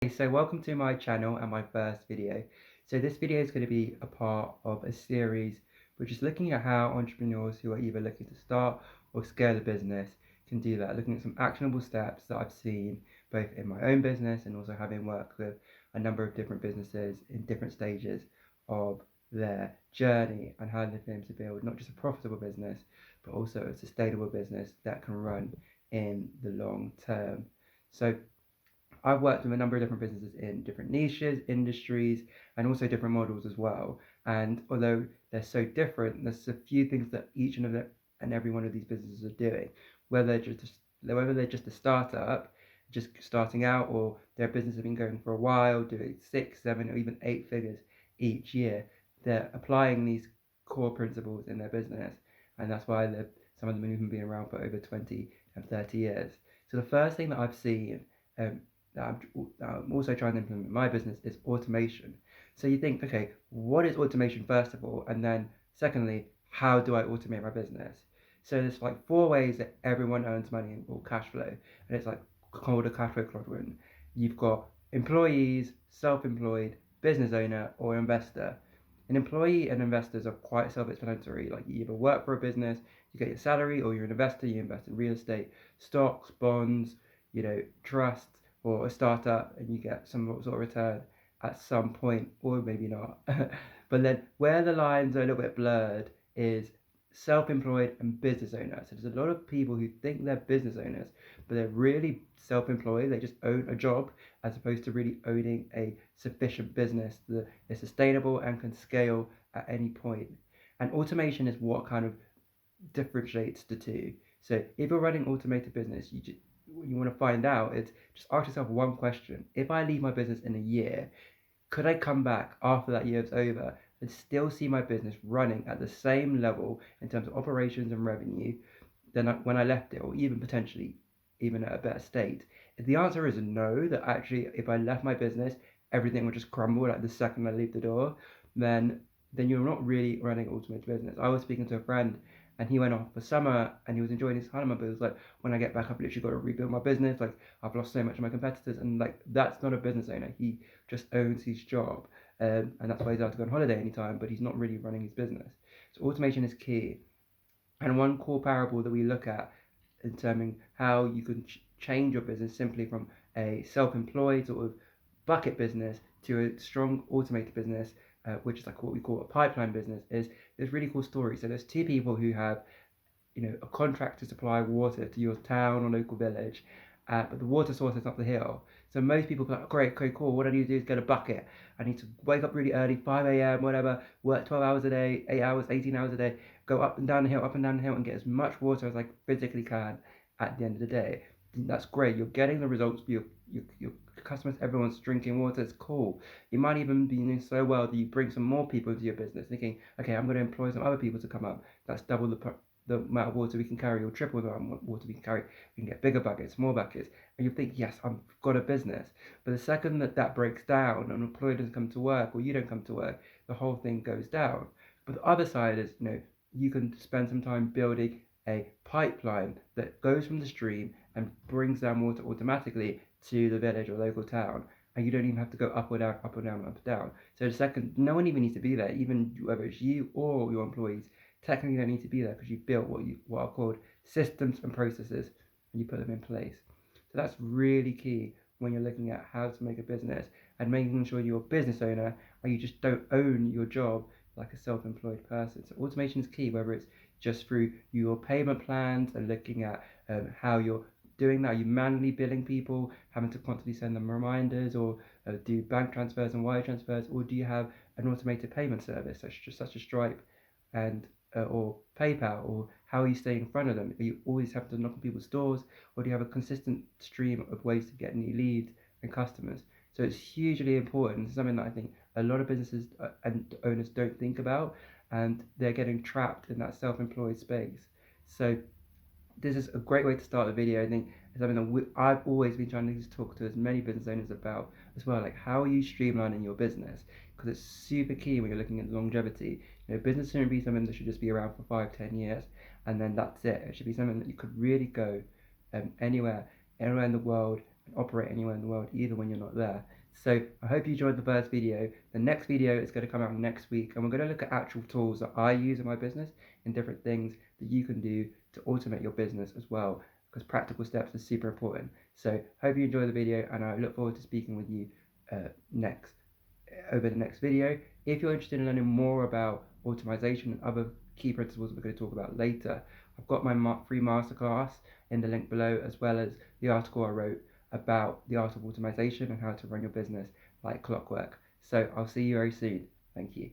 So welcome to my channel and my first video. So this video is going to be a part of a series which is looking at how entrepreneurs who are either looking to start or scale a business can do that, looking at some actionable steps that I've seen both in my own business and also having worked with a number of different businesses in different stages of their journey and how they've been able to build not just a profitable business but also a sustainable business that can run in the long term. So I've worked with a number of different businesses in different niches, industries, and also different models as well. And although they're so different, there's a few things that each and every one of these businesses are doing. Whether they're just a startup, just starting out, or their business has been going for a while, doing 6, 7, or even 8 figures each year, they're applying these core principles in their business, and that's why some of them have even been around for over 20 and 30 years. So the first thing that I've seen um, that I'm also trying to implement in my business is automation. So you think, okay, what is automation first of all? And then secondly, how do I automate my business? So there's like 4 ways that everyone earns money or cash flow. And it's like called a cash flow quadrant. You've got employees, self-employed, business owner, or investor. An employee and investors are quite self-explanatory. Like you either work for a business, you get your salary, or you're an investor, you invest in real estate, stocks, bonds, trusts, or a startup, and you get some sort of return at some point, or maybe not. But then where the lines are a little bit blurred is self-employed and business owner. So there's a lot of people who think they're business owners, but they're really self-employed. They just own a job as opposed to really owning a sufficient business that is sustainable and can scale at any point. And automation is what kind of differentiates the two. So if you're running automated business, you want to find out is just ask yourself one question. If I leave my business in a year, could I come back after that year is over and still see my business running at the same level in terms of operations and revenue than when I left it, or even potentially even at a better state? If the answer is no, that actually if I left my business, everything would just crumble like the second I leave the door, then you're not really running automated business. I was speaking to a friend and he went off for summer and he was enjoying his honeymoon, but it was like, when I get back, I've literally got to rebuild my business. Like, I've lost so much of my competitors, and like, that's not a business owner. He just owns his job, and that's why he's allowed to go on holiday anytime, but he's not really running his business. So automation is key. And one core parable that we look at in determining how you can change your business simply from a self-employed sort of bucket business to a strong automated business, which is like what we call a pipeline business, is this really cool story. So there's two people who have a contract to supply water to your town or local village, but the water source is up the hill. So most people go, like, great, okay, cool. What I need to do is get a bucket. I need to wake up really early, 5 a.m., whatever, work 12 hours a day, 8 hours, 18 hours a day, go up and down the hill, up and down the hill, and get as much water as I physically can at the end of the day. That's great. You're getting the results for your customers. Everyone's drinking water. It's cool. You might even be doing so well that you bring some more people into your business, thinking, okay, I'm going to employ some other people to come up. That's double the amount of water we can carry, or triple the amount of water we can carry. We can get bigger buckets, more buckets, and you think, yes, I've got a business. But the second that breaks down and an employee doesn't come to work, or you don't come to work, the whole thing goes down. But the other side is, you can spend some time building a pipeline that goes from the stream and brings down water automatically to the village or local town, and you don't even have to go up or down, up or down, up or down. So the second, no one even needs to be there, even whether it's you or your employees technically don't need to be there because you've built what are called systems and processes, and you put them in place. So that's really key when you're looking at how to make a business and making sure you're a business owner and you just don't own your job like a self-employed person. So automation is key, whether it's just through your payment plans and looking at how you're doing that. Are you manually billing people, having to constantly send them reminders, or do bank transfers and wire transfers, or do you have an automated payment service such as Stripe and or PayPal, or how are you staying in front of them? Are you always have to knock on people's doors, or do you have a consistent stream of ways to get new leads and customers? So it's hugely important. It's something that I think a lot of businesses and owners don't think about, and they're getting trapped in that self-employed space. So this is a great way to start the video. I think it's something that I've always been trying to just talk to as many business owners about as well. Like, how are you streamlining your business? Because it's super key when you're looking at longevity. Business shouldn't be something that should just be around for 5, 10 years and then that's it. It should be something that you could really go anywhere in the world operate anywhere in the world, either when you're not there. So I hope you enjoyed the first video. The next video is going to come out next week, and we're going to look at actual tools that I use in my business and different things that you can do to automate your business as well, because practical steps are super important. So hope you enjoy the video, and I look forward to speaking with you next over the next video. If you're interested in learning more about automation and other key principles we're going to talk about later, I've got my free masterclass in the link below, as well as the article I wrote about the art of automation and how to run your business like clockwork. So I'll see you very soon. Thank you.